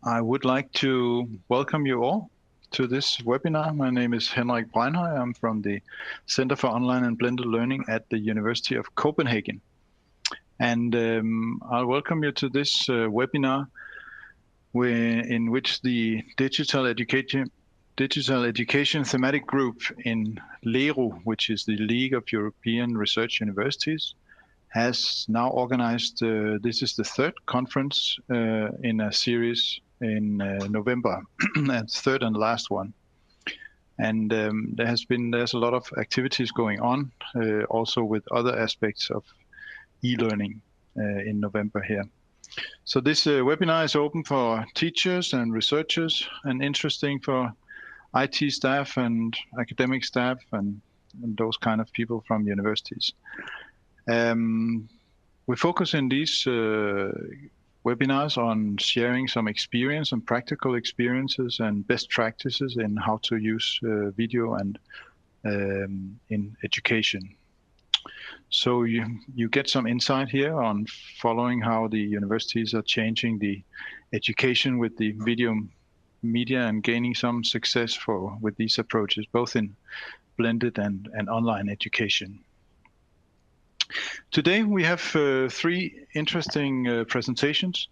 I would like to welcome you all to this webinar. My name is Enrich. I'm from the Center for Online and Blended Learning at the University of Copenhagen. And I'll welcome you to this webinar in which the digital education thematic group in LERU, which is the League of European Research Universities, has now organized, this is the third conference in a series in November, and third and last one. And there's a lot of activities going on, also with other aspects of e-learning in November here. So this webinar is open for teachers and researchers, and interesting for IT staff and academic staff and those kind of people from universities. We focus in these webinars on sharing some experience and practical experiences and best practices in how to use video and in education. So you get some insight here on following how the universities are changing the education with the video media and gaining some success with these approaches, both in blended and online education. Today we have three interesting presentations.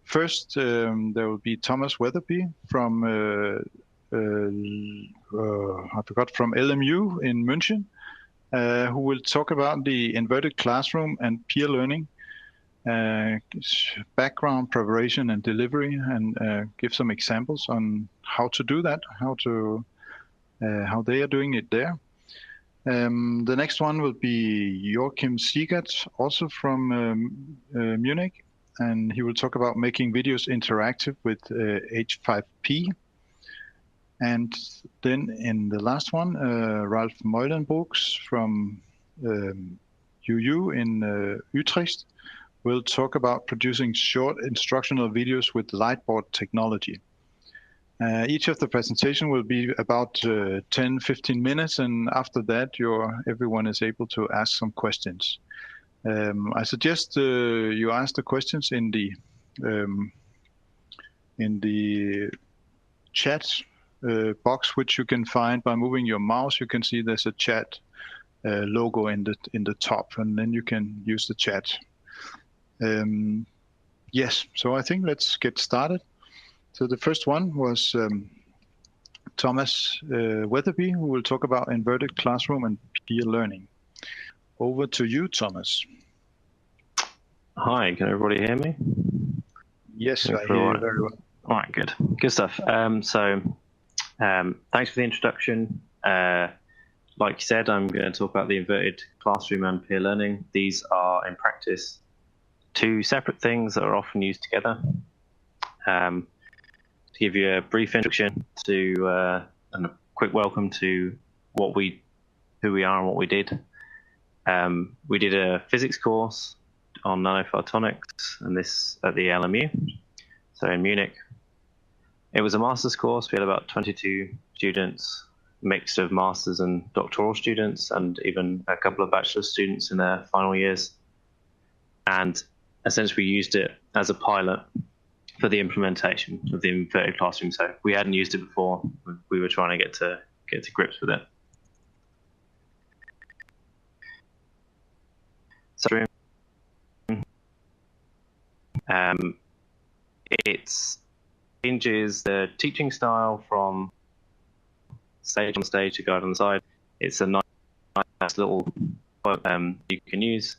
First, there will be Thomas Weatherby from from LMU in München, who will talk about the inverted classroom and peer learning, background preparation and delivery, and give some examples on how to do that, how they are doing it there. The next one will be Joachim Siegert, also from Munich, and he will talk about making videos interactive with H5P. And then in the last one, Ralf Meulenbroeks from UU in Utrecht will talk about producing short instructional videos with Lightboard technology. Each of the presentation will be about 10-15 minutes, and after that everyone is able to ask some questions. I suggest you ask the questions in the chat box, which you can find by moving your mouse. You can see there's a chat logo in the top, and then you can use the chat. Yes, so I think let's get started. So the first one was Thomas Weatherby, who will talk about inverted classroom and peer learning. Over to you, Thomas. Hi, can everybody hear me? Yes, I hear you very well. All right, good stuff. Thanks for the introduction. Like you said, I'm going to talk about the inverted classroom and peer learning. These are, in practice, two separate things that are often used together. To give you a brief introduction to and a quick welcome to who we are and what we did. We did a physics course on nanophotonics, and this at the LMU, so in Munich. It was a master's course. We had about 22 students, mixed of masters and doctoral students, and even a couple of bachelor's students in their final years. And essentially we used it as a pilot for the implementation of the inverted classroom. So we hadn't used it before. We were trying to get to grips with it. So it changes the teaching style from stage on stage to guide on the side. It's a nice little you can use.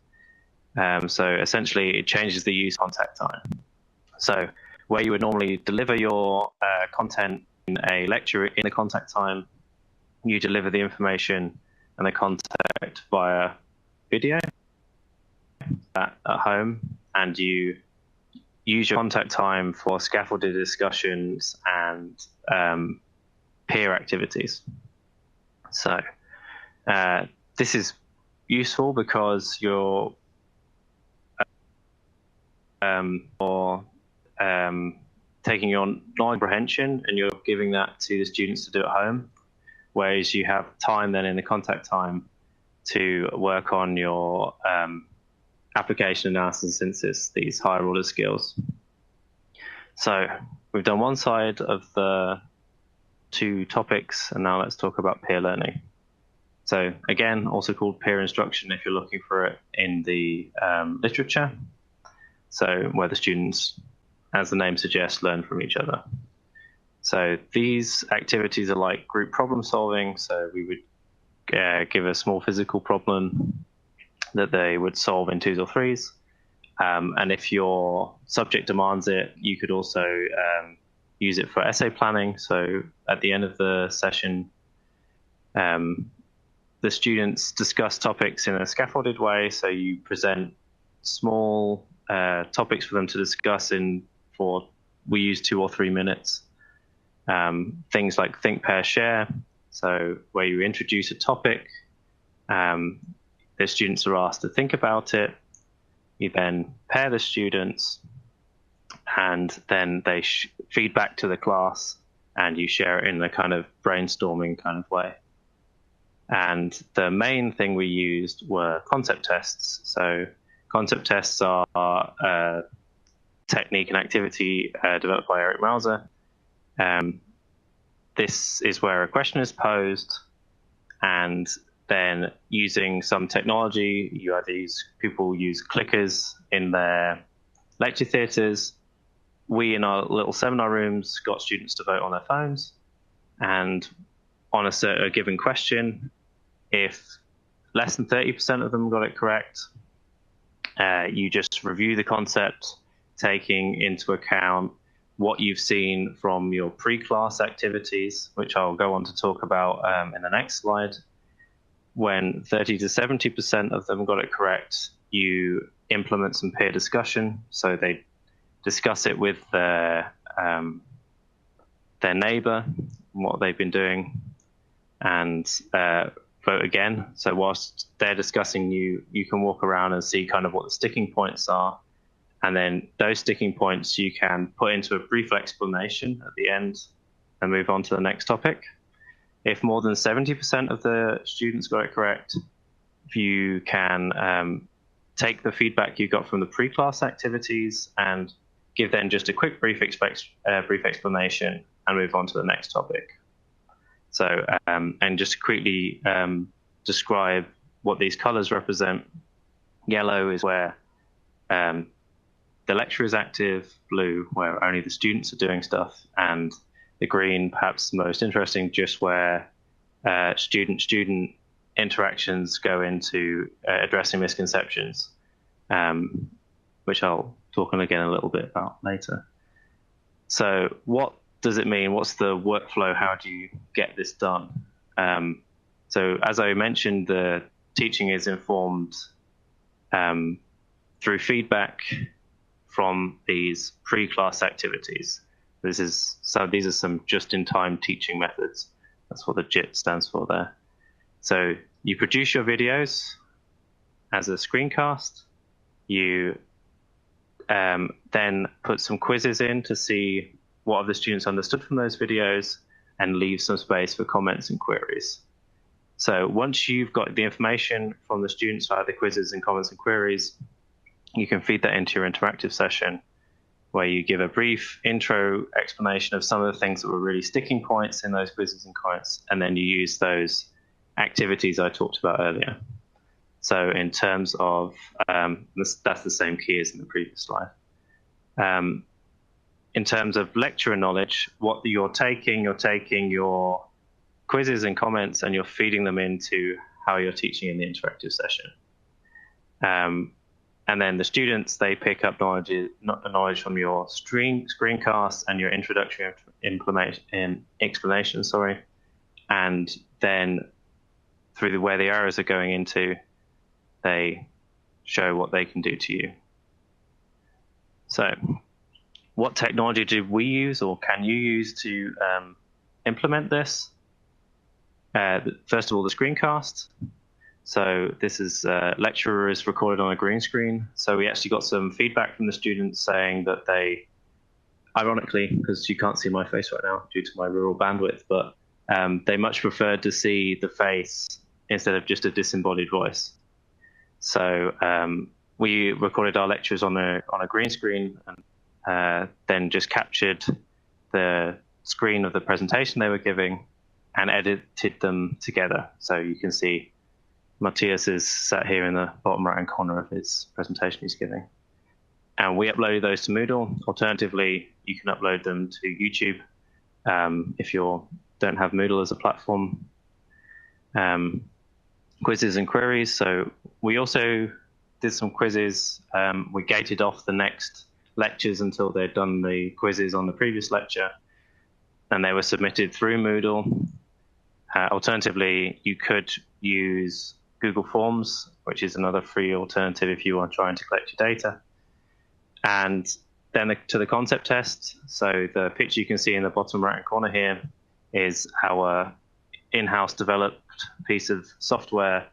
So essentially it changes the use contact time. So where you would normally deliver your content in a lecture in the contact time, you deliver the information and the content via video at home, and you use your contact time for scaffolded discussions and peer activities. So this is useful because you're taking your knowledge comprehension and you're giving that to the students to do at home, whereas you have time then in the contact time to work on your application analysis and synthesis, these higher order skills. So we've done one side of the two topics, and now let's talk about peer learning. So again, also called peer instruction if you're looking for it in the literature. So where the students, as the name suggests, learn from each other. So these activities are like group problem solving. So we would give a small physical problem that they would solve in 2s or 3s. And if your subject demands it, you could also use it for essay planning. So at the end of the session, the students discuss topics in a scaffolded way. So you present small topics for them to discuss we use 2 or 3 minutes. Things like think, pair, share. So where you introduce a topic, the students are asked to think about it. You then pair the students, and then they feed back to the class, and you share it in a kind of brainstorming kind of way. And the main thing we used were concept tests. So concept tests are a technique and activity developed by Eric Mauser. This is where a question is posed, and then using some technology, people use clickers in their lecture theatres. We, in our little seminar rooms, got students to vote on their phones, and on a given question, if less than 30% of them got it correct, you just review the concept, taking into account what you've seen from your pre-class activities, which I'll go on to talk about in the next slide. When 30 to 70% of them got it correct, you implement some peer discussion. So they discuss it with their neighbor, what they've been doing, and vote again. So whilst they're discussing, you can walk around and see kind of what the sticking points are. And then those sticking points you can put into a brief explanation at the end and move on to the next topic. If more than 70% of the students got it correct, you can take the feedback you got from the pre-class activities and give them just a quick brief explanation and move on to the next topic. So, and just quickly describe what these colors represent. Yellow is where the lecturer is active, blue where only the students are doing stuff, and the green, perhaps most interesting, just where student-student interactions go into addressing misconceptions, which I'll talk on again a little bit about later. So what does it mean? What's the workflow? How do you get this done? So as I mentioned, the teaching is informed through feedback from these pre-class activities. These are some just-in-time teaching methods. That's what the JIT stands for there. So you produce your videos as a screencast. You then put some quizzes in to see what have the students understood from those videos, and leave some space for comments and queries. So once you've got the information from the students via the quizzes and comments and queries, you can feed that into your interactive session, where you give a brief intro explanation of some of the things that were really sticking points in those quizzes and comments, and then you use those activities I talked about earlier. So in terms of, that's the same key as in the previous slide. In terms of lecturer knowledge, what you're taking your quizzes and comments and you're feeding them into how you're teaching in the interactive session. And then the students, they pick up knowledge from your screencast and your introductory explanation, and then through where the arrows are going into, they show what they can do to you. So what technology did we use, or can you use to implement this? First of all, the screencast. So this is lecturer is recorded on a green screen. So we actually got some feedback from the students saying that they, ironically, because you can't see my face right now due to my rural bandwidth, but they much preferred to see the face instead of just a disembodied voice. So we recorded our lectures on a green screen, and then just captured the screen of the presentation they were giving and edited them together. So you can see Matthias is sat here in the bottom right-hand corner of his presentation he's giving. And we uploaded those to Moodle. Alternatively, you can upload them to YouTube if you don't have Moodle as a platform. Quizzes and queries. So we also did some quizzes. We gated off the next lectures until they'd done the quizzes on the previous lecture, and they were submitted through Moodle. Alternatively, you could use Google Forms, which is another free alternative if you are trying to collect your data. And then to the concept test. So the picture you can see in the bottom right corner here is our in-house developed piece of software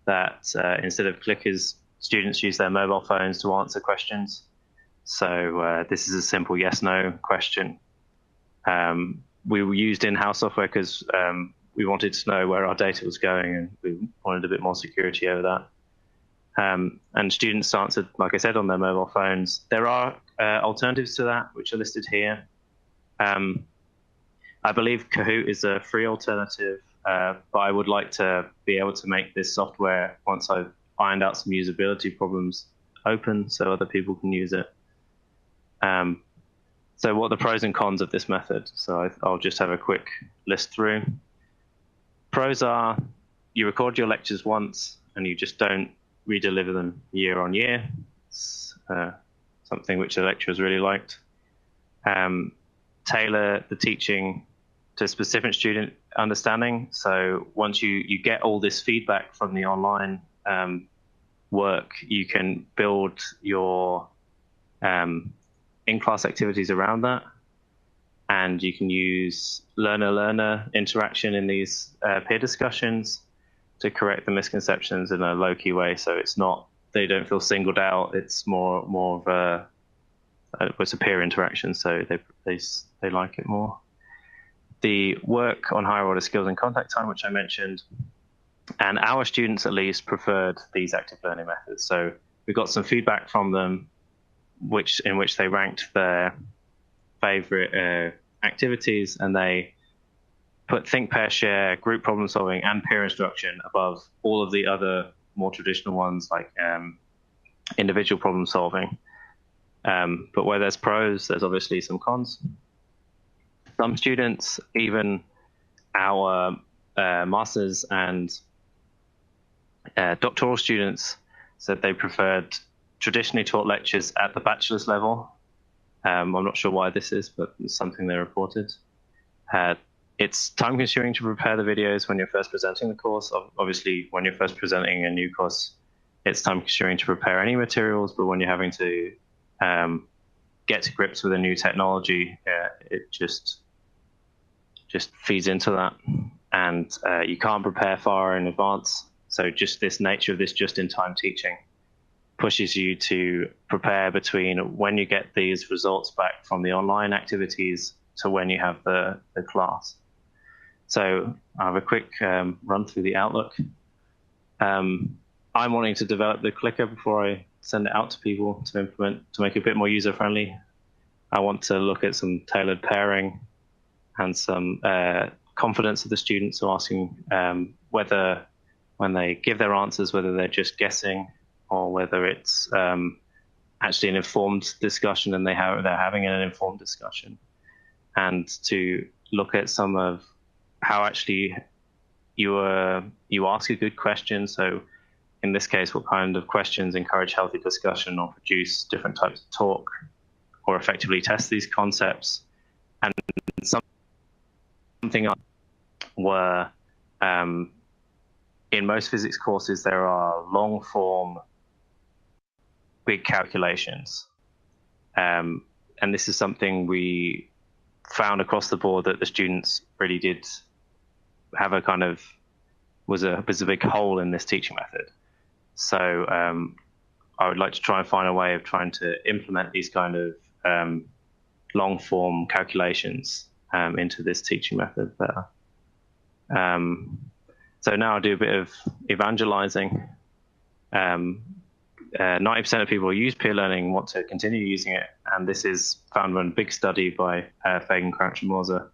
that instead of clickers, students use their mobile phones to answer questions. So this is a simple yes/no question. We used in-house software because we wanted to know where our data was going, and we wanted a bit more security over that. And students answered, like I said, on their mobile phones. There are alternatives to that, which are listed here. I believe Kahoot is a free alternative, but I would like to be able to make this software, once I've ironed out some usability problems, open so other people can use it. So what are the pros and cons of this method? So I'll just have a quick list through. Pros are you record your lectures once and you just don't redeliver them year on year. It's something which the lecturers really liked. Tailor the teaching to specific student understanding. So once you get all this feedback from the online work, you can build your in-class activities around that. And you can use learner-learner interaction in these peer discussions to correct the misconceptions in a low-key way. So it's not, they don't feel singled out. It's more of a, it's a peer interaction, so they like it more. The work on higher order skills and contact time, which I mentioned, and our students at least preferred these active learning methods. So we got some feedback from them in which they ranked their favorite activities, and they put think, pair, share, group problem solving, and peer instruction above all of the other more traditional ones like individual problem solving. But where there's pros, there's obviously some cons. Some students, even our masters and doctoral students, said they preferred traditionally taught lectures at the bachelor's level. I'm not sure why this is, but it's something they reported. It's time consuming to prepare the videos when you're first presenting the course. Obviously, when you're first presenting a new course, it's time consuming to prepare any materials, but when you're having to get to grips with a new technology, it just feeds into that. And you can't prepare far in advance. So just this nature of this just-in-time teaching pushes you to prepare between when you get these results back from the online activities to when you have the class. So I have a quick run through the outlook. I'm wanting to develop the clicker before I send it out to people to implement, to make it a bit more user-friendly. I want to look at some tailored pairing and some confidence of the students, so asking whether when they give their answers, whether they're just guessing or whether it's actually an informed discussion and they're having an informed discussion. And to look at some of how actually you ask a good question. So in this case, what kind of questions encourage healthy discussion or produce different types of talk or effectively test these concepts. And something where in most physics courses, there are long form, big calculations. And this is something we found across the board that the students really did have a kind of, was a big hole in this teaching method. So I would like to try and find a way of trying to implement these kind of long form calculations into this teaching method better. So now I'll do a bit of evangelizing. 90% of people who use peer learning want to continue using it, and this is found in a big study by Fagan, Crouch, and Moser.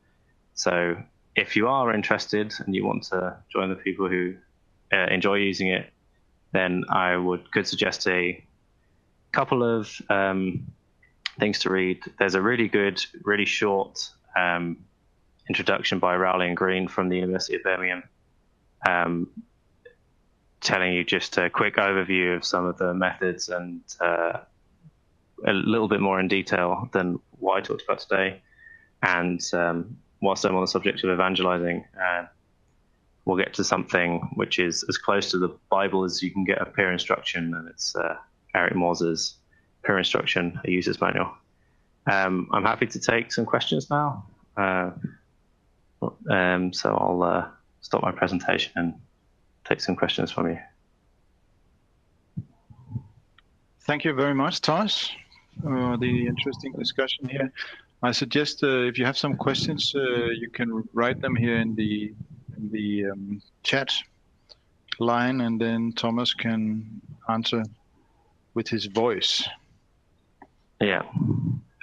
So if you are interested and you want to join the people who enjoy using it, then I could suggest a couple of things to read. There's a really good, really short introduction by Rowley and Green from the University of Birmingham, telling you just a quick overview of some of the methods and a little bit more in detail than what I talked about today. And whilst I'm on the subject of evangelizing, we'll get to something which is as close to the Bible as you can get a peer instruction, and it's Eric Moser's Peer Instruction, a User's Manual. I'm happy to take some questions now. So I'll stop my presentation and take some questions from you. Thank you very much, Thomas, for the interesting discussion here. I suggest if you have some questions, you can write them here in the chat line, and then Thomas can answer with his voice. Yeah,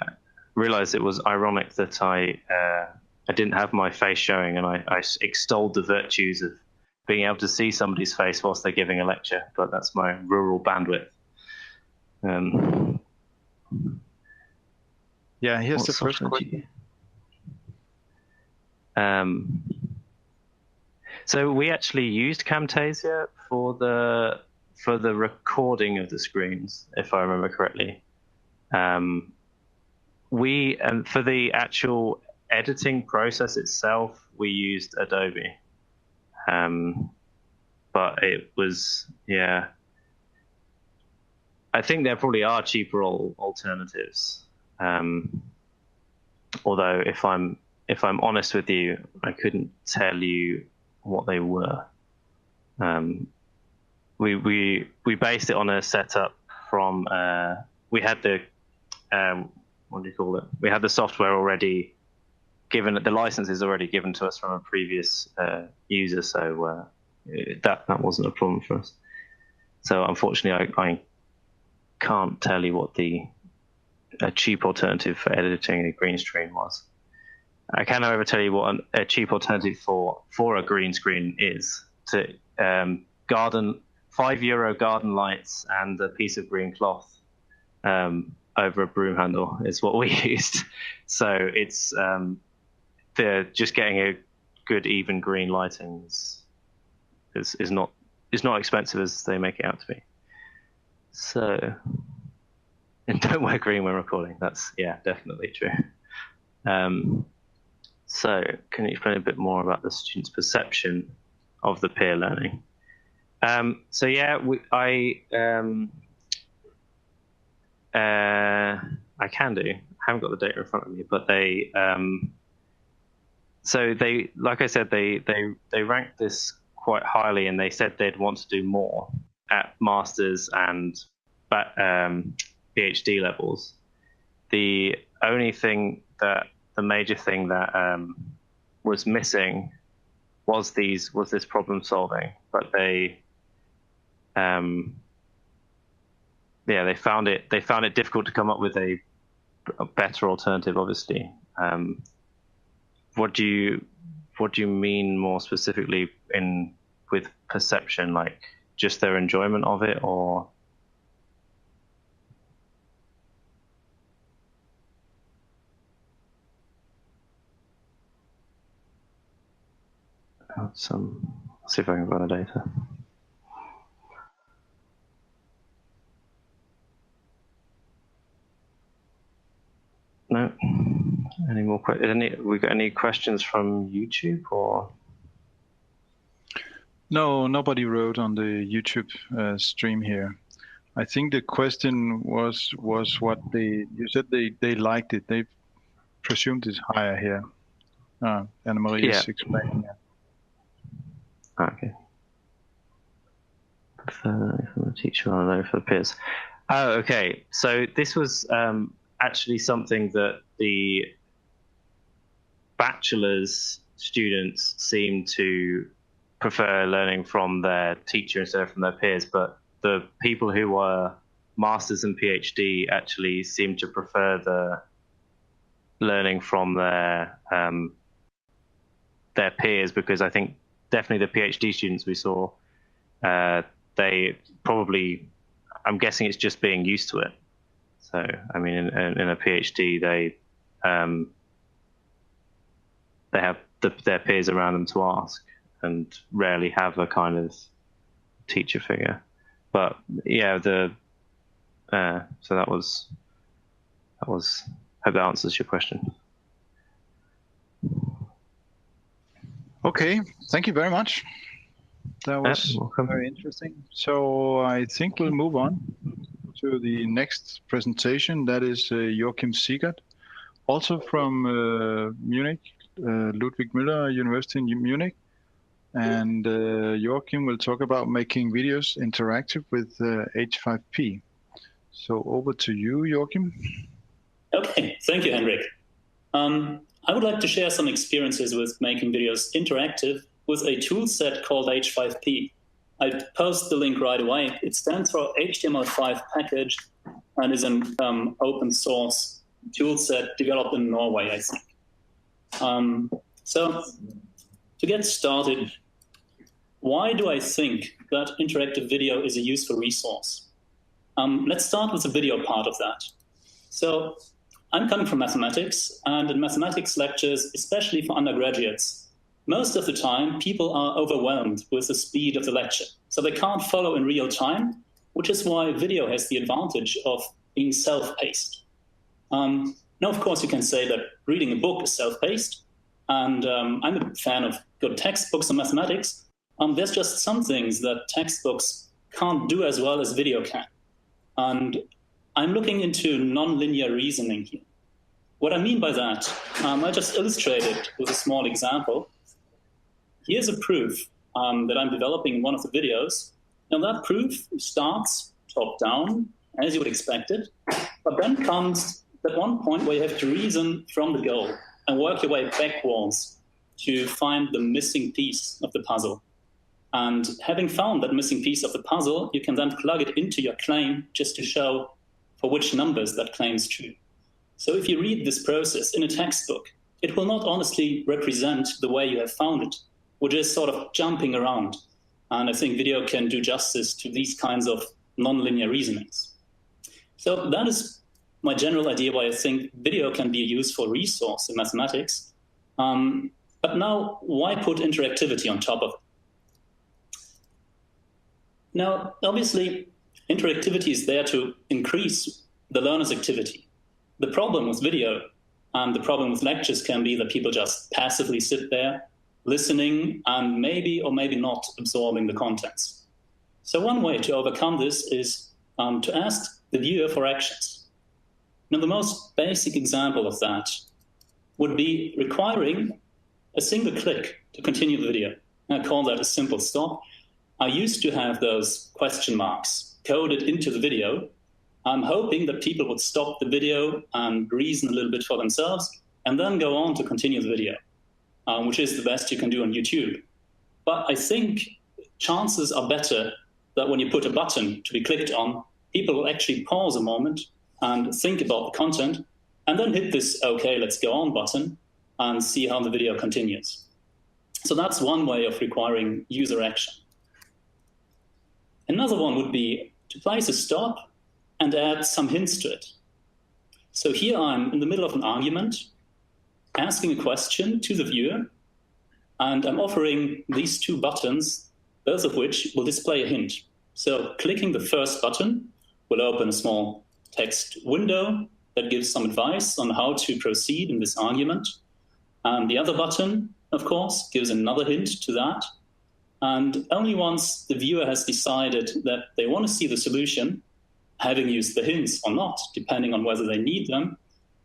I realized it was ironic that I didn't have my face showing, and I extolled the virtues of being able to see somebody's face whilst they're giving a lecture, but that's my rural bandwidth. Yeah, here's the first question. So we actually used Camtasia for the recording of the screens, if I remember correctly. For the actual editing process itself, we used Adobe. But it was, yeah. I think there probably are cheaper alternatives. Although if I'm honest with you, I couldn't tell you what they were. We based it on a setup from we had the what do you call it? We had the software already given, the license is already given to us from a previous user, so that wasn't a problem for us. So unfortunately, I can't tell you what a cheap alternative for editing a green screen was. I can, however, tell you what a cheap alternative for a green screen is. To €5 garden lights and a piece of green cloth over a broom handle is what we used. So it's just getting a good even green lighting is not expensive as they make it out to be. So, and don't wear green when recording. That's, yeah, definitely true. So can you explain a bit more about the student's perception of the peer learning? So yeah, I can do. I haven't got the data in front of me, but they like I said, they ranked this quite highly, and they said they'd want to do more at masters and PhD levels. The major thing that was missing was this problem solving, but they found it difficult to come up with a better alternative, obviously. What do you mean more specifically with perception, like just their enjoyment of it, or? Let's see if I can find the data. No. Any more questions? We got any questions from YouTube or? No, nobody wrote on the YouTube stream here. I think the question was what you said they liked it. They presumed it's higher here. Anna-Marie is explaining that. Okay. From the teacher, I know for the peers. Oh, okay. So this was actually something that the bachelor's students seem to prefer learning from their teacher instead of from their peers. But the people who were masters and PhD actually seem to prefer the learning from their peers, because I think definitely the PhD students we saw, they probably, I'm guessing it's just being used to it. So, I mean, in a PhD, they have their peers around them to ask, and rarely have a kind of teacher figure. But yeah, so that was. Hope that answers your question. Okay, thank you very much. That was very interesting. So I think we'll move on to the next presentation. That is Joachim Siegert, also from Munich, Ludwig Müller University in Munich. And Joachim will talk about making videos interactive with H5P. So over to you, Joachim. Okay, thank you, Enrich. I would like to share some experiences with making videos interactive with a tool set called H5P. I'll post the link right away. It stands for HTML5 package and is an open source tool set developed in Norway, I think. So to get started, why do I think that interactive video is a useful resource? Let's start with the video part of that. So I'm coming from mathematics, and in mathematics lectures, especially for undergraduates, most of the time people are overwhelmed with the speed of the lecture. So they can't follow in real time, which is why video has the advantage of being self-paced. Now, of course, you can say that reading a book is self-paced, and I'm a fan of good textbooks on mathematics. There's just some things that textbooks can't do as well as video can. And I'm looking into nonlinear reasoning here. What I mean by that, I just illustrate it with a small example. Here's a proof that I'm developing in one of the videos. Now that proof starts top down, as you would expect it, but then comes that one point where you have to reason from the goal and work your way backwards to find the missing piece of the puzzle. And having found that missing piece of the puzzle, you can then plug it into your claim just to show for which numbers that claim is true. So if you read this process in a textbook, it will not honestly represent the way you have found it, which is sort of jumping around. And I think video can do justice to these kinds of nonlinear reasonings. So that is my general idea why I think video can be a useful resource in mathematics. But now, why put interactivity on top of it? Now, obviously, interactivity is there to increase the learner's activity. The problem with video and the problem with lectures can be that people just passively sit there listening and maybe or maybe not absorbing the contents. So one way to overcome this is to ask the viewer for actions. Now, the most basic example of that would be requiring a single click to continue the video. I call that a simple stop. I used to have those question marks coded into the video. I'm hoping that people would stop the video and reason a little bit for themselves and then go on to continue the video, which is the best you can do on YouTube. But I think chances are better that when you put a button to be clicked on, people will actually pause a moment and think about the content and then hit this "OK, let's go on" button and see how the video continues. So that's one way of requiring user action. Another one would be to place a stop and add some hints to it. So here I'm in the middle of an argument, asking a question to the viewer, and I'm offering these two buttons, both of which will display a hint. So clicking the first button will open a small text window that gives some advice on how to proceed in this argument. And the other button, of course, gives another hint to that. And only once the viewer has decided that they want to see the solution, having used the hints or not, depending on whether they need them,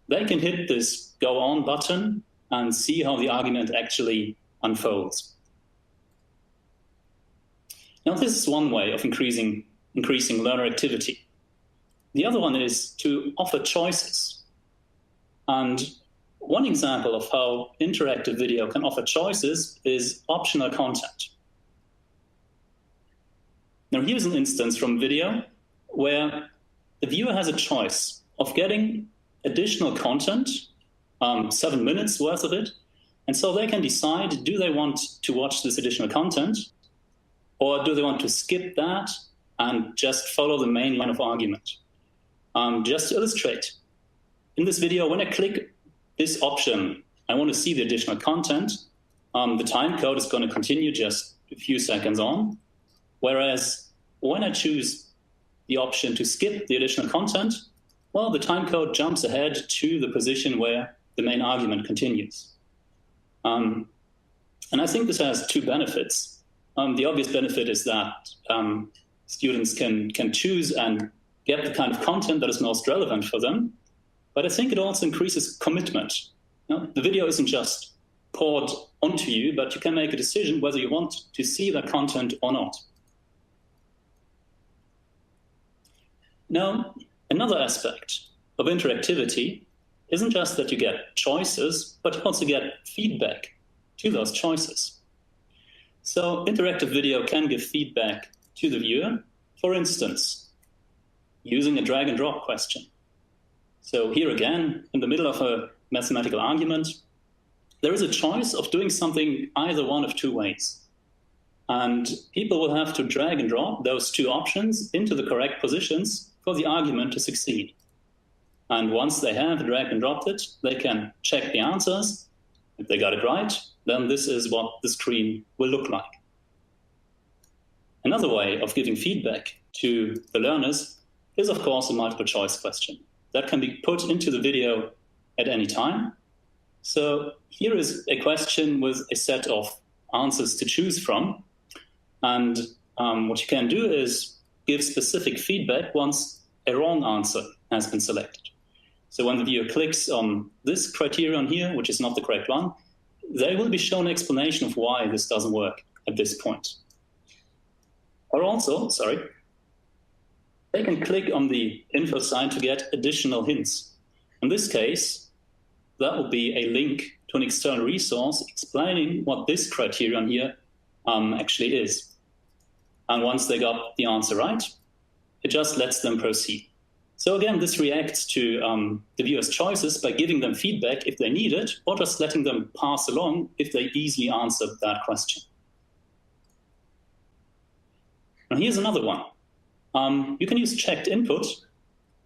they can hit this "Go On" button and see how the argument actually unfolds. Now, this is one way of increasing learner activity. The other one is to offer choices. And one example of how interactive video can offer choices is optional content. Now, here's an instance from video where the viewer has a choice of getting additional content, 7 minutes worth of it. And so they can decide, do they want to watch this additional content, or do they want to skip that and just follow the main line of argument? Just to illustrate, in this video, when I click this option, I want to see the additional content, the time code is going to continue just a few seconds on. Whereas when I choose the option to skip the additional content, well, the time code jumps ahead to the position where the main argument continues. And I think this has two benefits. The obvious benefit is that students can choose and get the kind of content that is most relevant for them. But I think it also increases commitment. The video isn't just poured onto you, but you can make a decision whether you want to see that content or not. Now, another aspect of interactivity isn't just that you get choices, but you also get feedback to those choices. So interactive video can give feedback to the viewer, for instance, using a drag and drop question. So here again, in the middle of a mathematical argument, there is a choice of doing something either one of two ways. And people will have to drag and drop those two options into the correct positions for the argument to succeed. And once they have dragged and dropped it, they can check the answers. If they got it right, then this is what the screen will look like. Another way of giving feedback to the learners is, of course, a multiple choice question. That can be put into the video at any time. So here is a question with a set of answers to choose from. And what you can do is give specific feedback once a wrong answer has been selected. So when the viewer clicks on this criterion here, which is not the correct one, they will be shown an explanation of why this doesn't work at this point. Or also, they can click on the info sign to get additional hints. In this case, that will be a link to an external resource explaining what this criterion here actually is. And once they got the answer right, it just lets them proceed. So again, this reacts to the viewer's choices by giving them feedback if they need it, or just letting them pass along if they easily answered that question. Now here's another one. You can use checked input,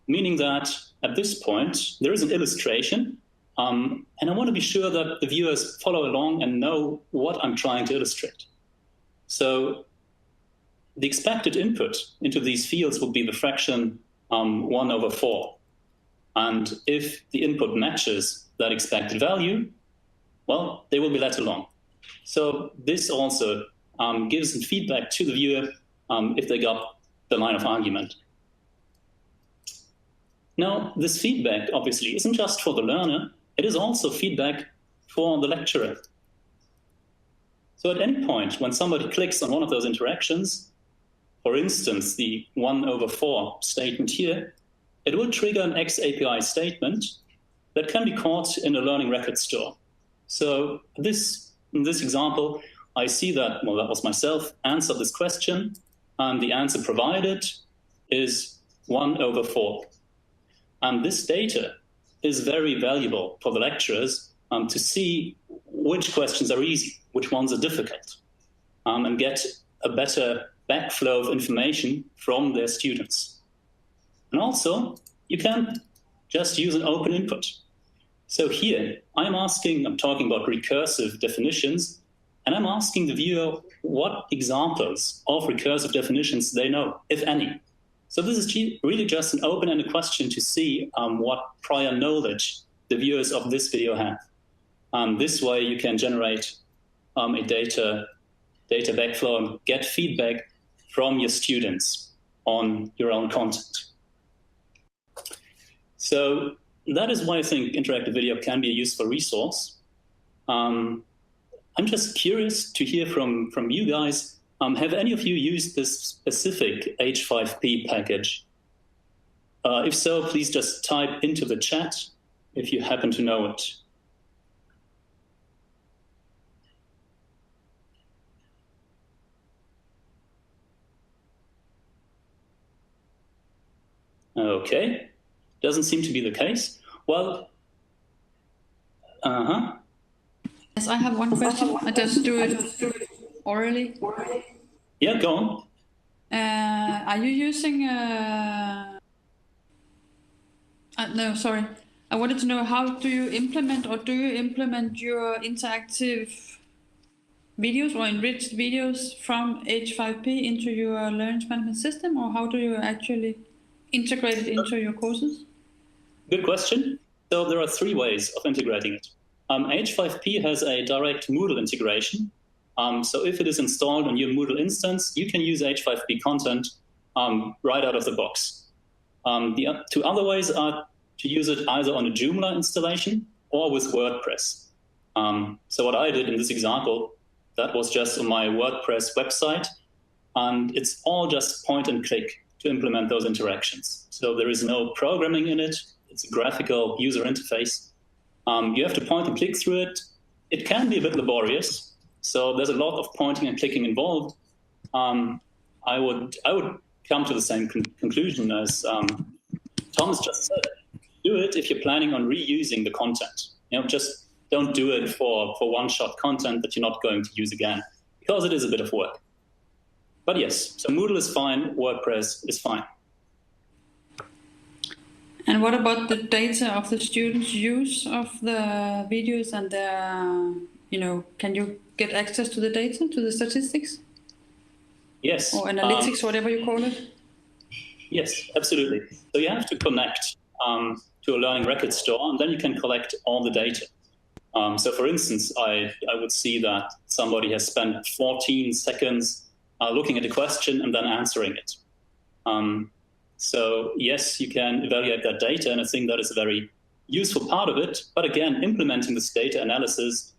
meaning that at this point, there is an illustration, and I want to be sure that the viewers follow along and know what I'm trying to illustrate. So the expected input into these fields will be the fraction 1/4. And if the input matches that expected value, well, they will be let along. So this also gives feedback to the viewer if they got the line of argument. Now, this feedback obviously isn't just for the learner, it is also feedback for the lecturer. So at any point when somebody clicks on one of those interactions, for instance, the 1/4 statement here, it will trigger an XAPI statement that can be caught in a learning record store. So in this example, I see that, well, that was myself, answered this question, and the answer provided is 1/4. And this data is very valuable for the lecturers to see which questions are easy, which ones are difficult, and get a better backflow of information from their students. And also, you can just use an open input. So here, I'm talking about recursive definitions, and I'm asking the viewer what examples of recursive definitions they know, if any. So this is really just an open-ended question to see what prior knowledge the viewers of this video have. This way you can generate a data backflow and get feedback from your students on your own content. So that is why I think interactive video can be a useful resource. I'm just curious to hear from you guys. Have any of you used this specific H5P package? If so, please just type into the chat if you happen to know it. Okay, doesn't seem to be the case. Well, Yes, I have one question. I just do it orally. Yeah, go on. Are you using? No, sorry. I wanted to know, how do you implement, or do you implement your interactive videos or enriched videos from H5P into your learning management system, or how do you actually integrate it into your courses? Good question. So there are 3 ways of integrating it. H5P has a direct Moodle integration. So if it is installed on your Moodle instance, you can use H5P content right out of the box. The 2 other ways are to use it either on a Joomla installation or with WordPress. So what I did in this example, that was just on my WordPress website, and it's all just point and click to implement those interactions. So there is no programming in it. It's a graphical user interface. You have to point and click through it. It can be a bit laborious, so there's a lot of pointing and clicking involved. I would come to the same conclusion as Thomas just said. Do it if you're planning on reusing the content. Just don't do it for one-shot content that you're not going to use again, because it is a bit of work. But yes, so Moodle is fine, WordPress is fine. And what about the data of the students' use of the videos and their, can you get access to the data, to the statistics? Yes. Or analytics, whatever you call it? Yes, absolutely. So you have to connect to a learning record store, and then you can collect all the data. So for instance, I would see that somebody has spent 14 seconds looking at a question and then answering it. So yes, you can evaluate that data, and I think that is a very useful part of it. But again, implementing this data analysis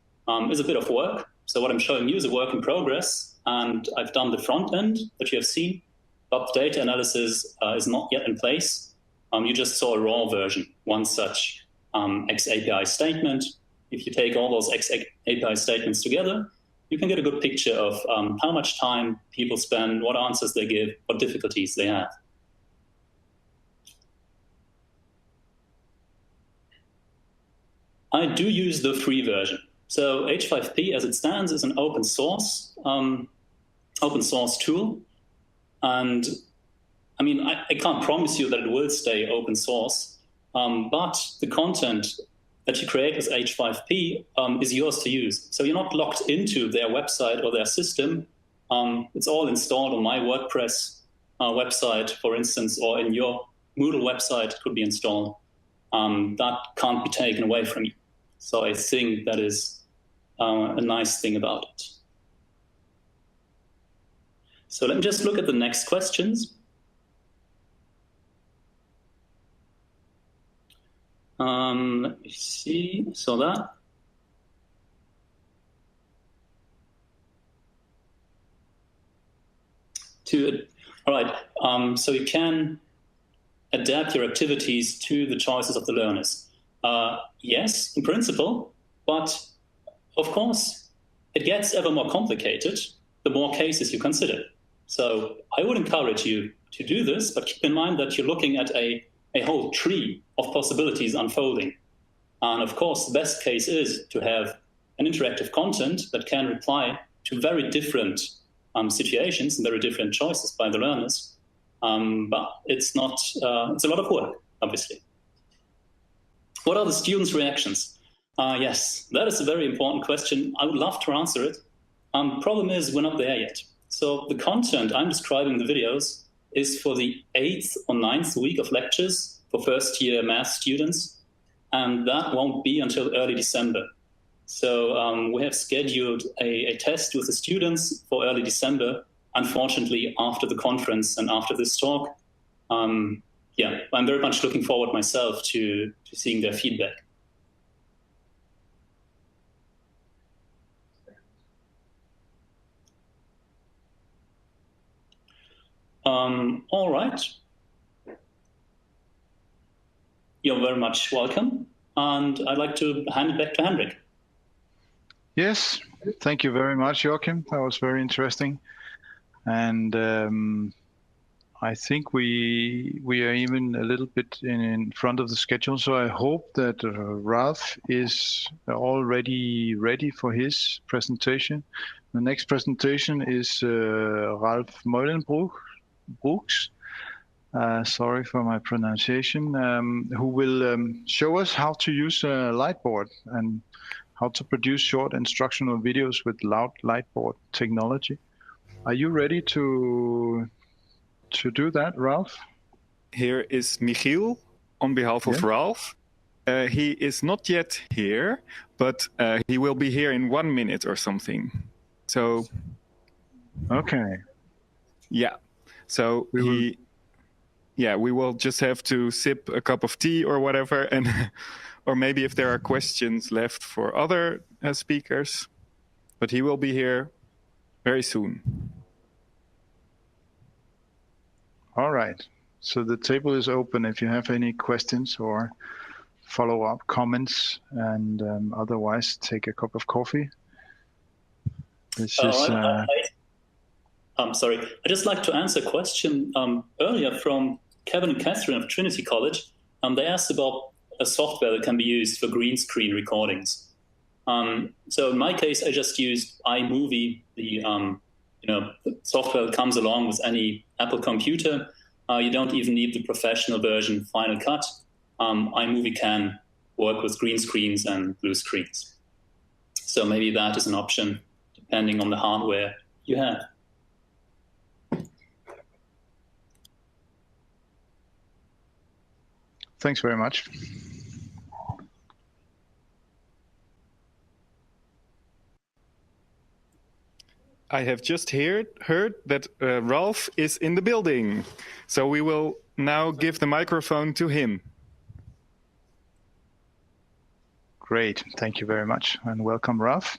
is a bit of work. So what I'm showing you is a work in progress, and I've done the front end that you have seen, but the data analysis is not yet in place. You just saw a raw version, one such XAPI statement. If you take all those XAPI statements together, you can get a good picture of how much time people spend, what answers they give, what difficulties they have. I do use the free version. So H5P, as it stands, is an open source tool. And I mean, I can't promise you that it will stay open source, but the content that you create with H5P is yours to use. So you're not locked into their website or their system. It's all installed on my WordPress website, for instance, or in your Moodle website it could be installed. That can't be taken away from you. So I think that is a nice thing about it. So let me just look at the next questions. Let me see, so that. All right, so you can adapt your activities to the choices of the learners. Yes, in principle, but of course, it gets ever more complicated the more cases you consider. So I would encourage you to do this, but keep in mind that you're looking at a whole tree of possibilities unfolding. And of course, the best case is to have an interactive content that can reply to very different situations and very different choices by the learners. But it's not, it's a lot of work, obviously. What are the students' reactions? Yes, that is a very important question. I would love to answer it. Problem is, we're not there yet. So the content I'm describing in the videos is for the 8th or 9th week of lectures for first-year math students, and that won't be until early December. So we have scheduled a test with the students for early December, unfortunately, after the conference and after this talk. Yeah, I'm very much looking forward myself to seeing their feedback. All right. You're very much welcome. And I'd like to hand it back to Enrich. Yes, thank you very much, Joachim. That was very interesting. And I think we are even a little bit in front of the schedule, so I hope that Ralph is already ready for his presentation. The next presentation is Ralph Meulenbroeks. Sorry for my pronunciation, who will show us how to use a Lightboard and how to produce short instructional videos with Lightboard technology. Are you ready to do that, Ralph? Here is Michiel on behalf of Ralph. He is not yet here, but he will be here in 1 minute or something. So, okay. Yeah. So we will just have to sip a cup of tea or whatever, and or maybe if there are questions left for other speakers, but he will be here very soon. All right. So the table is open if you have any questions or follow-up comments, and otherwise take a cup of coffee. This is. I'm sorry. I'd just like to answer a question earlier from Kevin and Catherine of Trinity College. They asked about a software that can be used for green screen recordings. So in my case, I just used iMovie, the software that comes along with any Apple computer. You don't even need the professional version, Final Cut. iMovie can work with green screens and blue screens. So maybe that is an option, depending on the hardware you have. Thanks very much. I have just heard that Ralph is in the building. So we will now give the microphone to him. Great. Thank you very much. And welcome, Ralph.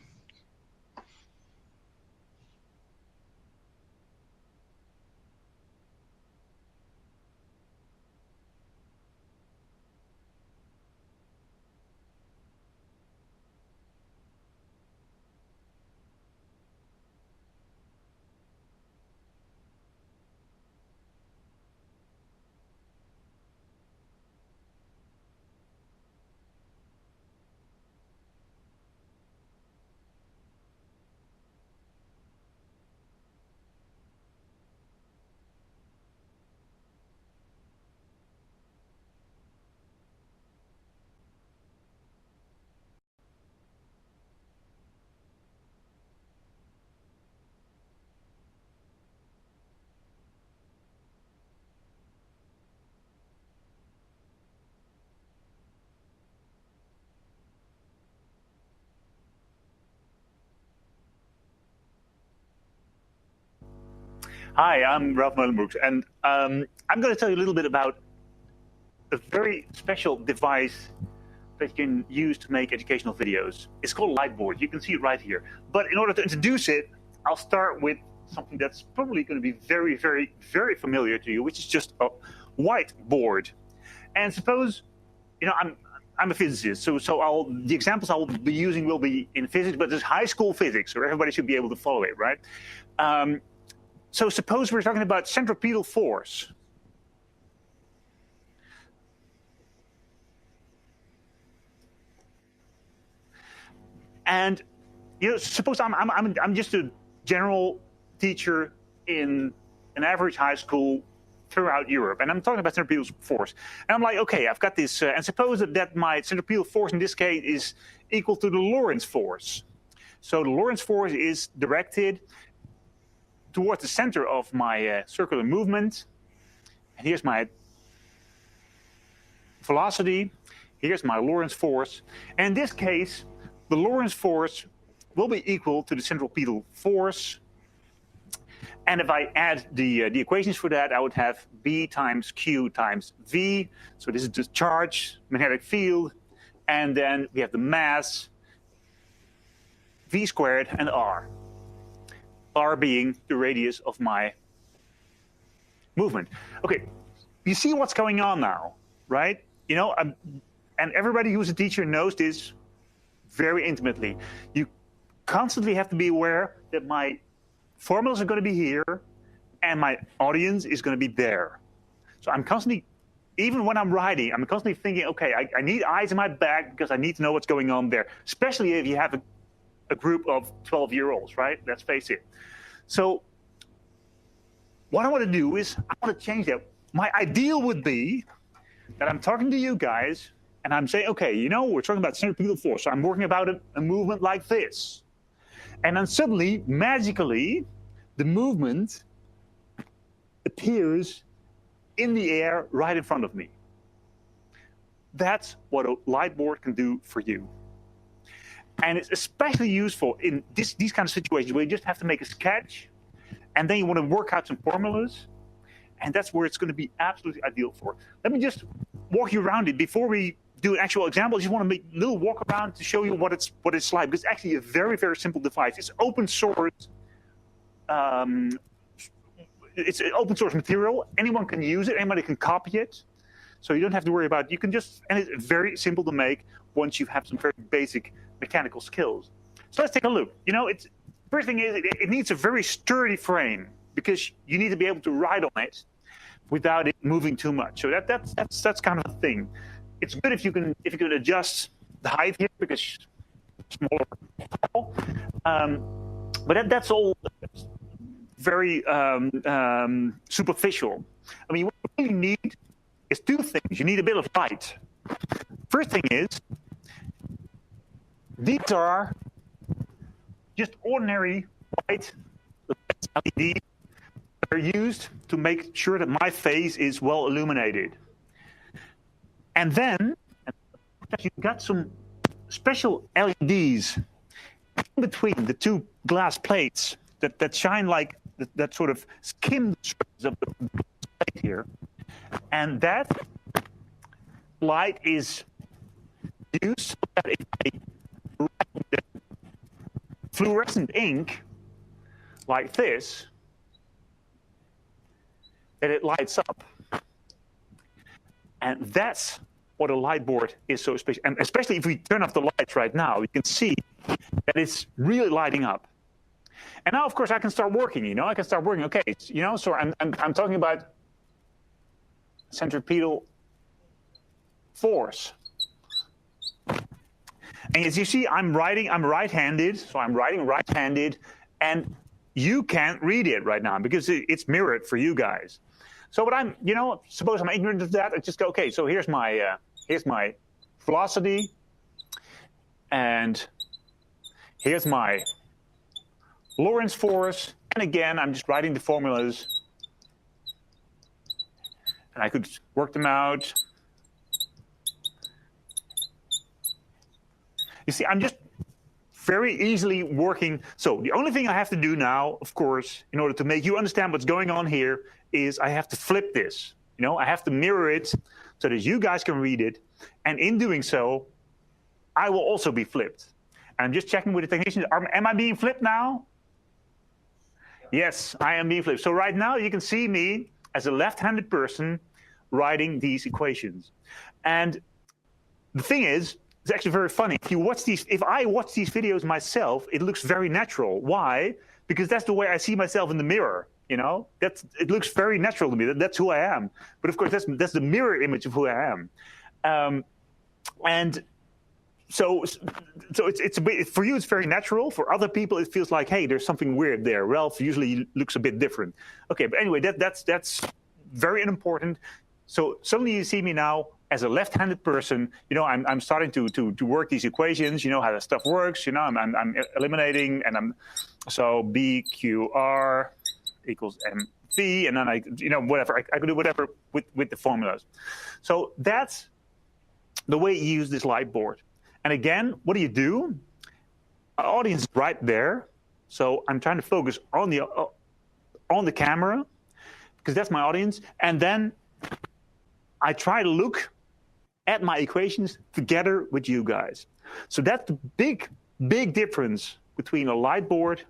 Hi, I'm Ralph Meulenbroeks, and I'm going to tell you a little bit about a very special device that you can use to make educational videos. It's called Lightboard. You can see it right here. But in order to introduce it, I'll start with something that's probably going to be very, very, very familiar to you, which is just a whiteboard. And suppose, I'm a physicist, so the examples I will be using will be in physics, but it's high school physics, so everybody should be able to follow it, right? So suppose we're talking about centripetal force. And suppose I'm just a general teacher in an average high school throughout Europe, and I'm talking about centripetal force. And I'm like, okay, I've got this, and suppose that my centripetal force in this case is equal to the Lorentz force. So the Lorentz force is directed towards the center of my circular movement. And here's my velocity. Here's my Lorentz force. And in this case, the Lorentz force will be equal to the centripetal force. And if I add the equations for that, I would have B times Q times V. So this is the charge, magnetic field. And then we have the mass, V squared, and R. R being the radius of my movement. Okay, you see what's going on now, right? And everybody who's a teacher knows this very intimately. You constantly have to be aware that my formulas are going to be here, and my audience is going to be there. So I'm constantly, even when I'm writing, I'm constantly thinking, okay, I need eyes in my back because I need to know what's going on there, especially if you have a group of 12-year-olds, right? Let's face it. So what I want to do is I want to change that. My ideal would be that I'm talking to you guys and I'm saying, okay, you know, we're talking about centripetal force. So I'm working about a movement like this. And then suddenly, magically, the movement appears in the air right in front of me. That's what a light board can do for you. And it's especially useful in these kind of situations where you just have to make a sketch and then you want to work out some formulas. And that's where it's going to be absolutely ideal for. Let me just walk you around it. Before we do an actual example, I just want to make a little walk around to show you what it's like. Because it's actually a very, very simple device. It's open source. It's an open source material. Anyone can use it. Anybody can copy it. So you don't have to worry about it. You can just, and it's very simple to make once you have some very basic mechanical skills. So let's take a look. You know, first thing is it needs a very sturdy frame because you need to be able to write on it without it moving too much. So that's kind of a thing. It's good if you can adjust the height here because smaller. But that's all very superficial. I mean, what you really need is two things. You need a bit of light. First thing is, these are just ordinary white LEDs that are used to make sure that my face is well illuminated. And then you've got some special LEDs in between the two glass plates that shine like that sort of skim the surface of the plate here. And that light is used so that if I write the fluorescent ink like this, that it lights up. And that's what a light board is so special. And especially if we turn off the lights right now, you can see that it's really lighting up. And now, of course, I can start working, you know. I can start working. Okay, you know, so I'm talking about centripetal force. And as you see, I'm right-handed, so I'm writing right-handed, and you can't read it right now because it's mirrored for you guys. So what you know, suppose I'm ignorant of that, I just go, okay, so here's my velocity, and here's my Lorentz force, and again, I'm just writing the formulas, and I could work them out. You see, I'm just very easily working. So the only thing I have to do now, of course, in order to make you understand what's going on here, is I have to flip this. You know, I have to mirror it so that you guys can read it. And in doing so, I will also be flipped. And I'm just checking with the technicians. Am I being flipped now? Yes, I am being flipped. So right now, you can see me as a left-handed person writing these equations. And the thing is, it's actually very funny. If I watch these videos myself, it looks very natural. Why? Because that's the way I see myself in the mirror. You know, it looks very natural to me. That's who I am. But of course, that's the mirror image of who I am. And so it's a bit, for you, it's very natural. For other people, it feels like, hey, there's something weird there. Ralph usually looks a bit different. Okay, but anyway, that's very unimportant. So suddenly you see me now as a left-handed person. You know, I'm starting to work these equations. You know how that stuff works. You know, I'm eliminating, and so BQR equals MV, and then whatever. I can do whatever with the formulas. So that's the way you use this light board. And again, what do you do? Our audience is right there. So I'm trying to focus on the camera because that's my audience. And then I try to look at my equations together with you guys. So that's the big difference between a light board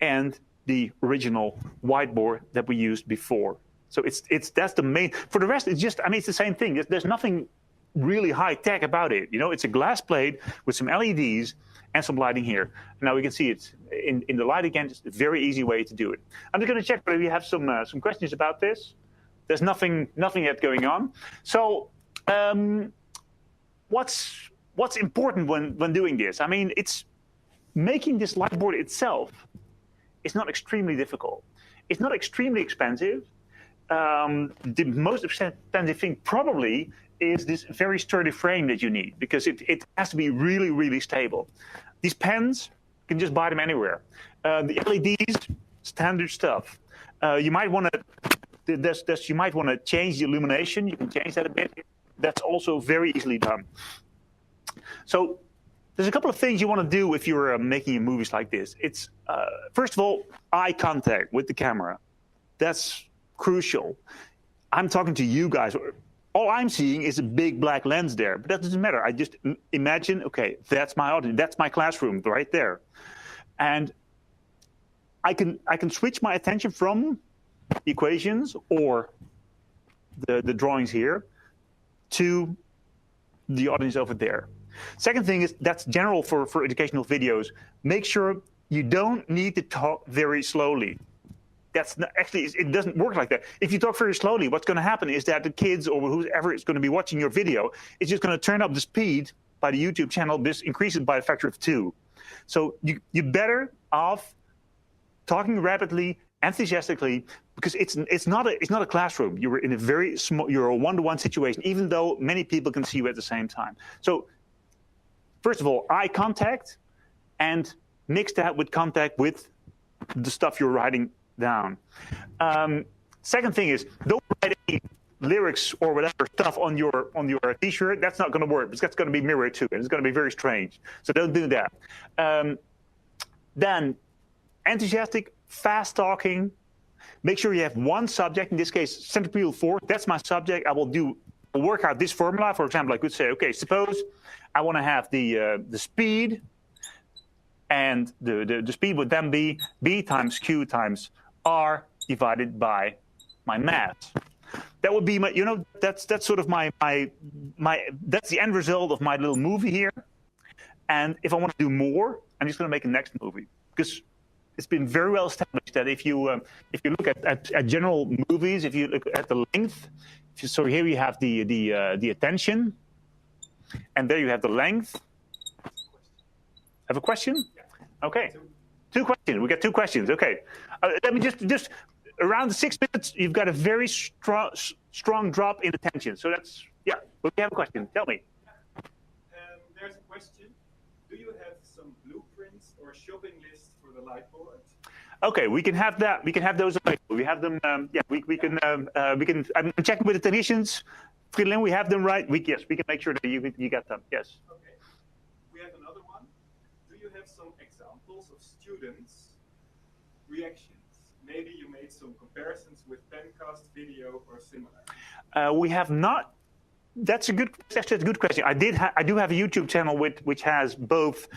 and the original whiteboard that we used before. So that's the main. For the rest, it's just, it's the same thing. There's nothing really high tech about it. You know, it's a glass plate with some LEDs, and some lighting here. Now we can see it in the light again. It's a very easy way to do it. I'm just going to check whether we have some questions about this. There's nothing yet going on. So what's important when doing this? I mean, it's making this light board itself. It's not extremely difficult. It's not extremely expensive. The most expensive thing probably is this very sturdy frame that you need, because it has to be really, really stable. These pens, you can just buy them anywhere. The LEDs, standard stuff. You might want to change the illumination. You can change that a bit. That's also very easily done. So there's a couple of things you want to do if you're making movies like this. It's first of all, eye contact with the camera. That's crucial. I'm talking to you guys. All I'm seeing is a big black lens there, but that doesn't matter. I just imagine, okay, that's my audience, that's my classroom right there, and I can switch my attention from equations or the drawings here to the audience over there. Second thing is, that's general for educational videos. Make sure you don't need to talk very slowly. That's not, actually, it doesn't work like that. If you talk very slowly, what's going to happen is that the kids or whoever is going to be watching your video is just going to turn up the speed by the YouTube channel. This increases by a factor of 2. So you're better off talking rapidly, enthusiastically, because it's not a classroom. You're in a very small, you're a one-to-one situation, even though many people can see you at the same time. So first of all, eye contact, and mix that with contact with the stuff you're writing down. Second thing is, don't write any lyrics or whatever stuff on your T-shirt. That's not going to work, because that's going to be mirrored too, and it's going to be very strange. So don't do that. Then enthusiastic, fast talking. Make sure you have one subject. In this case, centripetal force. That's my subject. I will work out this formula. For example, I could say, okay, suppose I want to have the speed, and the speed would then be B times Q times R divided by my mass. That would be my, that's sort of my that's the end result of my little movie here. And if I want to do more, I'm just going to make a next movie, because it's been very well established that if you look at general movies, if you look at the length, so here you have the attention, and there you have the length. Have a question? Okay. Two questions. We got 2 questions. Okay. Let me just around 6 minutes, you've got a very strong drop in attention. So that's, yeah. But we have a question. Tell me. There's a question. Do you have some blueprints or shopping lists for the light board? Okay, we can have that. We can have those available. We have them. Yeah, we can. I'm checking with the technicians. Friedlin, we have them right. Yes, we can make sure that you get them. Yes. Okay. We have another one. Do you have some examples of students' reactions? Maybe you made some comparisons with pencast video or similar. We have not. That's actually a good question. I do have a YouTube channel which has both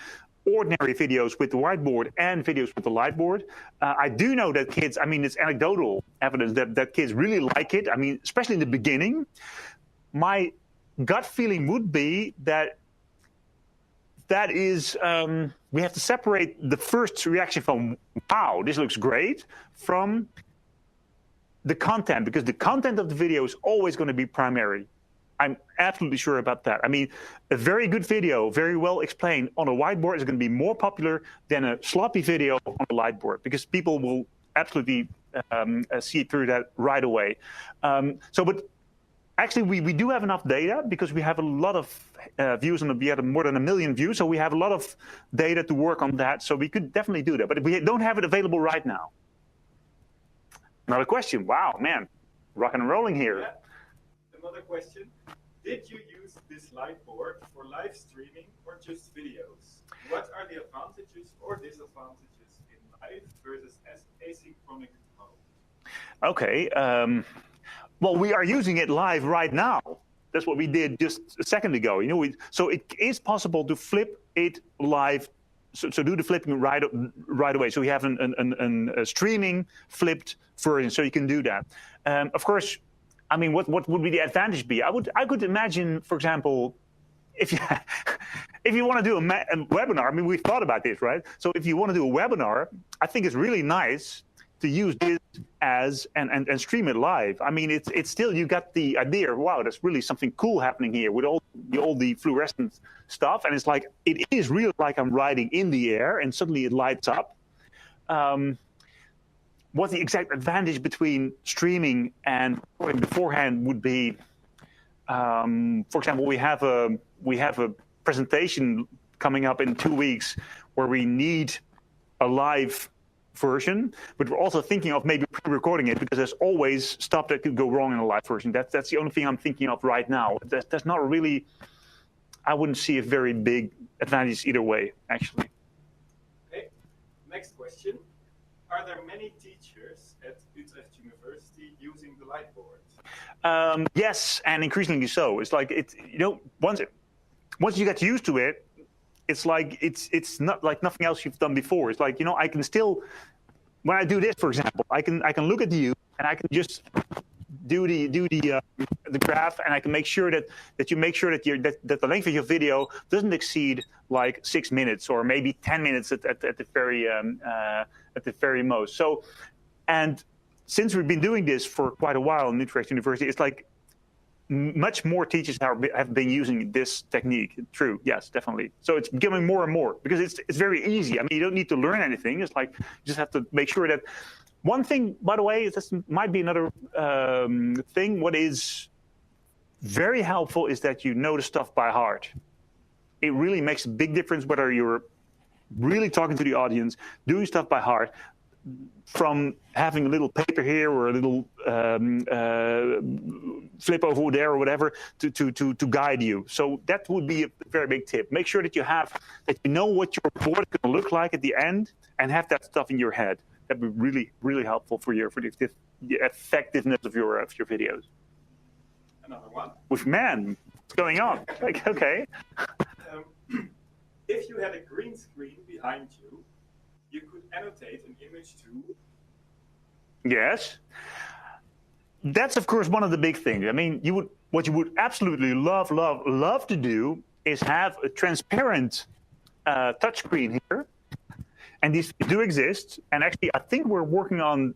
ordinary videos with the whiteboard and videos with the lightboard. I do know that kids, I mean, it's anecdotal evidence that kids really like it. I mean, especially in the beginning. My gut feeling would be that is, we have to separate the first reaction from, wow, this looks great, from the content, because the content of the video is always going to be primary. I'm absolutely sure about that. I mean, a very good video, very well explained on a whiteboard is going to be more popular than a sloppy video on a lightboard, because people will absolutely see through that right away. But actually, we do have enough data, because we have a lot of views, and we had more than 1 million views, so we have a lot of data to work on that, so we could definitely do that. But we don't have it available right now. Another question. Wow, man, rocking and rolling here. Yeah. Another question. Did you use this light board for live streaming or just videos? What are the advantages or disadvantages in live versus asynchronous mode? Okay. Well, we are using it live right now. That's what we did just a second ago. So it is possible to flip it live. So do the flipping right away. So we have a streaming flipped version, so you can do that. Of course. I mean, what would be the advantage be? I could imagine, for example, if if you want to do a webinar, I mean, we've thought about this, right? So if you want to do a webinar, I think it's really nice to use this as and stream it live. I mean, it's still, you got the idea, wow, there's really something cool happening here with all the fluorescent stuff, and it's like, it is real, like I'm riding in the air, and suddenly it lights up. What the exact advantage between streaming and recording beforehand would be, for example, we have a presentation coming up in 2 weeks where we need a live version, but we're also thinking of maybe pre-recording it, because there's always stuff that could go wrong in a live version. That's the only thing I'm thinking of right now. That's not really, I wouldn't see a very big advantage either way, actually. Okay, next question. Are there many teachers at Utrecht University using the Lightboard? Yes, and increasingly so. It's like, once you get used to it, it's like it's not like nothing else you've done before. It's like, I can still, when I do this, for example, I can look at you and I can just do the graph, and I can make sure that you make sure that the length of your video doesn't exceed like 6 minutes or maybe 10 minutes at the very most. So, and since we've been doing this for quite a while in Utrecht University, it's like much more teachers have been using this technique. True, yes, definitely. So it's becoming more and more, because it's very easy. I mean, you don't need to learn anything. It's like, you just have to make sure that. One thing, by the way, this might be another thing. What is very helpful is that you know the stuff by heart. It really makes a big difference whether you're really talking to the audience, doing stuff by heart, from having a little paper here or a little flip over there or whatever to guide you. So that would be a very big tip. Make sure that you know what your report is going to look like at the end, and have that stuff in your head. That'd be really, really helpful for the effectiveness of your videos. Another one. With man, what's going on? Like, okay. If you had a green screen behind you, you could annotate an image too. Yes. That's, of course, one of the big things. I mean, what you would absolutely love to do is have a transparent touchscreen here. And these do exist. And actually, I think we're working on,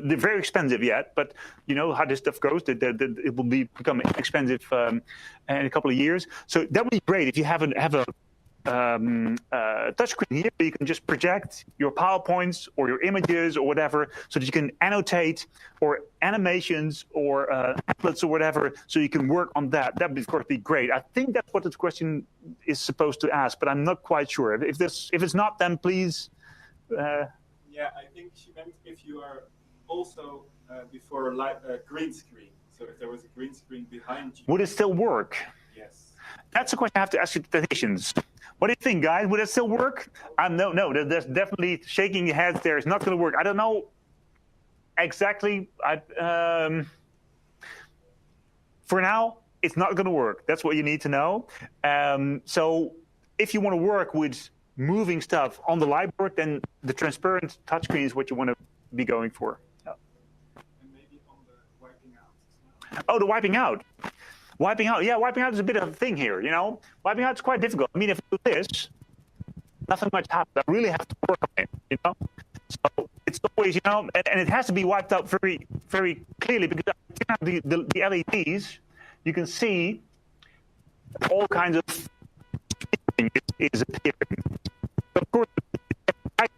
they're very expensive yet, but you know how this stuff goes, it will become expensive in a couple of years. So that would be great if you have a touchscreen here. You can just project your PowerPoints or your images or whatever, so that you can annotate or animations or applets or whatever, so you can work on that. That would, of course, be great. I think that's what this question is supposed to ask, but I'm not quite sure. If it's not, then please. Yeah, I think she meant if you are also before a green screen. So if there was a green screen behind you. Would it still work? Yes. That's a question I have to ask the technicians. What do you think, guys? Would it still work? No, there's definitely shaking your heads there. It's not going to work. I don't know exactly. For now, it's not going to work. That's what you need to know. So if you want to work with moving stuff on the Lightboard, then the transparent touchscreen is what you want to be going for. And maybe on the wiping out as well. Oh, the wiping out. Wiping out, yeah, wiping out is a bit of a thing here, you know. Wiping out is quite difficult. I mean, if I do this, nothing much happens. I really have to work on it, you know. So it's always, you know, and it has to be wiped out very, very clearly, because the LEDs, you can see all kinds of is appearing. Of course, a lot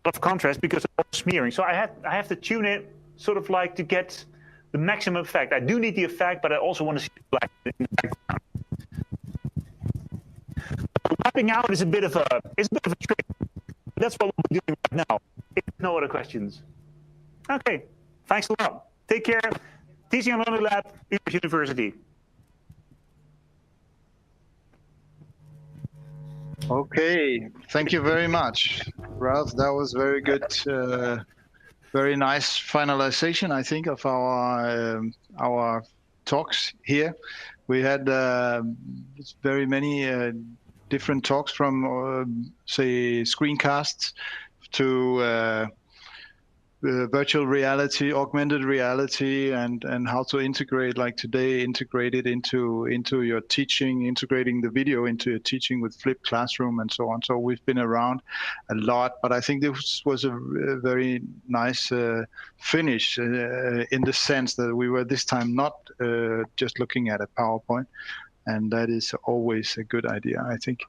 of contrast because of smearing. So I have to tune it sort of like to get the maximum effect. I do need the effect, but I also want to see the black in the background. Wiping out is a bit of a trick. That's what we're doing right now. If no other questions. Okay, thanks a lot. Take care. Teaching and Learning Lab, Utrecht University. Okay, thank you very much, Ralph. That was very good, very nice finalization, I think, of our talks here. We had very many different talks, from say screencasts to virtual reality, augmented reality, and how to integrate, like today, integrate it into your teaching, integrating the video into your teaching with flipped classroom and so on. So we've been around a lot, but I think this was a very nice finish in the sense that we were this time not just looking at a PowerPoint, and that is always a good idea, I think,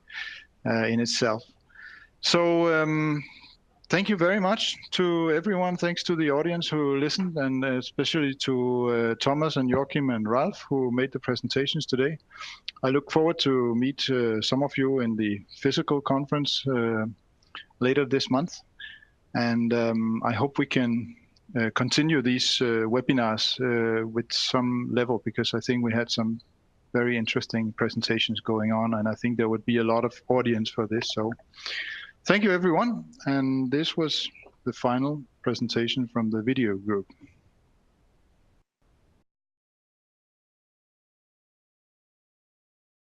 in itself. So thank you very much to everyone. Thanks to the audience who listened, and especially to Thomas and Joachim and Ralph who made the presentations today. I look forward to meet some of you in the physical conference later this month. And I hope we can continue these webinars with some level, because I think we had some very interesting presentations going on, and I think there would be a lot of audience for this. So thank you, everyone. And this was the final presentation from the video group.